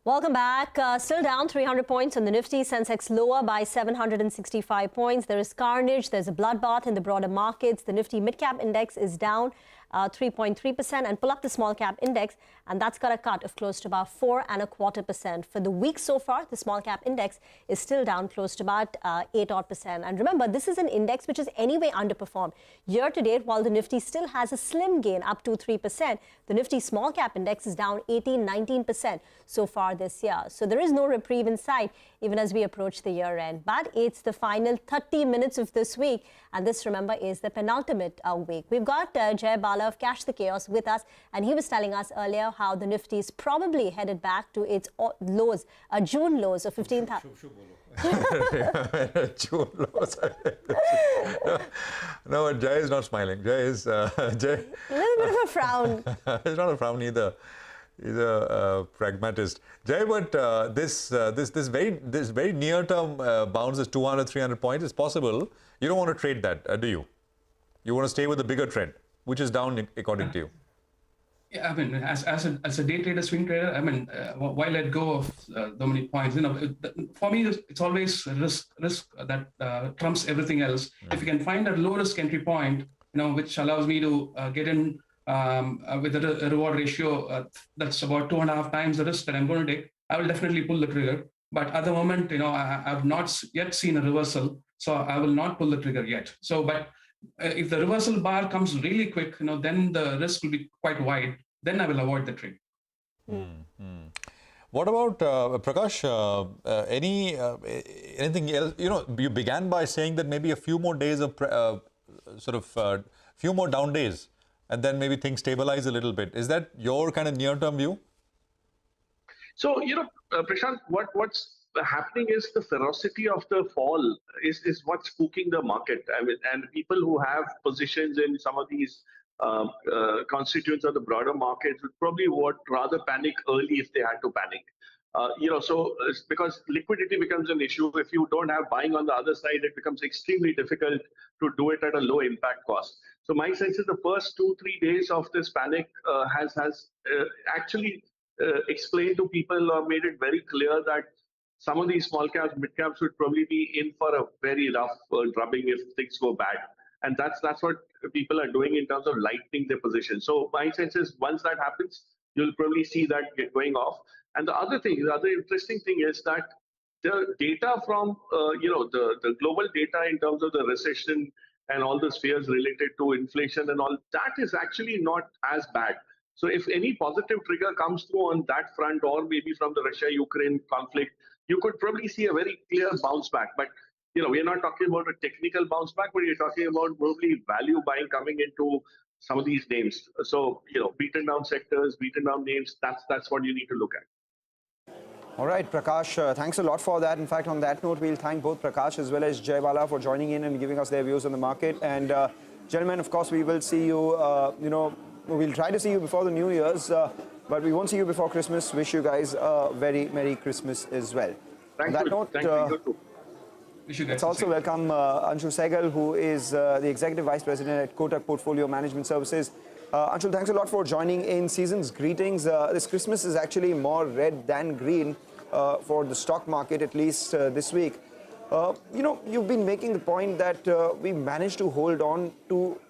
Welcome back. Still down 300 points on the Nifty. Sensex lower by 765 points. There is carnage. There's a bloodbath in the broader markets. The Nifty mid-cap index is down 3.3%, and pull up the small cap index, and that's got a cut of close to about 4.25%. For the week so far, the small cap index is still down close to about 8%. And remember, this is an index which is anyway underperformed. Year to date, while the Nifty still has a slim gain up to 3%, the Nifty small cap index is down 19% so far this year. So there is no reprieve in sight even as we approach the year end. But it's the final 30 minutes of this week, and this, remember, is the penultimate week. We've got Bala of Cash the Chaos with us, and he was telling us earlier how the Nifty is probably headed back to its lows, June lows of 15,000. June lows. No, Jay is not smiling. Jay is Jay. A little bit of a frown. It's not a frown either. He's a pragmatist. Jay, but this very near-term bounce is 200, 300 points. It's possible. You don't want to trade that, do you? You want to stay with the bigger trend, which is down according to you. Yeah, I mean, as a day trader, swing trader, I mean, why let go of so many points? You know, for me, it's always risk that trumps everything else. If you can find a low risk entry point, you know, which allows me to get in with a reward ratio that's about 2.5 times the risk that I'm going to take, I will definitely pull the trigger. But at the moment, you know, I've not yet seen a reversal, so I will not pull the trigger yet. So, but if the reversal bar comes really quick, you know, then the risk will be quite wide. Then I will avoid the trade. What about Prakash? Anything else? You know, you began by saying that maybe a few more days of few more down days, and then maybe things stabilize a little bit. Is that your kind of near-term view? So, you know, Prashant, what's happening is the ferocity of the fall is what's spooking the market. I mean, and people who have positions in some of these constituents of the broader markets would probably would rather panic early if they had to panic. You know, so because liquidity becomes an issue. If you don't have buying on the other side, it becomes extremely difficult to do it at a low impact cost. So my sense is the first 2-3 days of this panic has actually explained to people or made it very clear that some of these small caps, mid caps would probably be in for a very rough drubbing if things go bad. And that's what people are doing in terms of lightening their position. So my sense is once that happens, you'll probably see that going off. And the other interesting thing is that the data from, you know, the global data in terms of the recession and all the fears related to inflation and all, that is actually not as bad. So if any positive trigger comes through on that front, or maybe from the Russia-Ukraine conflict, you could probably see a very clear bounce back. But you know, we're not talking about a technical bounce back, but we're talking about probably value buying coming into some of these names. So, you know, beaten down sectors, beaten down names, that's what you need to look at. All right, Prakash, thanks a lot for that. In fact, on that note, we'll thank both Prakash as well as Jay Bala for joining in and giving us their views on the market. And gentlemen, of course, we will see you, you know, we'll try to see you before the New Year's, but we won't see you before Christmas. Wish you guys a very Merry Christmas as well. Thank you. Thank you. Let's also welcome Anshul Sehgal, who is the Executive Vice President at Kotak Portfolio Management Services. Anshul, thanks a lot for joining in. Season's greetings. This Christmas is actually more red than green for the stock market, at least this week. You know, you've been making the point that we managed to hold on to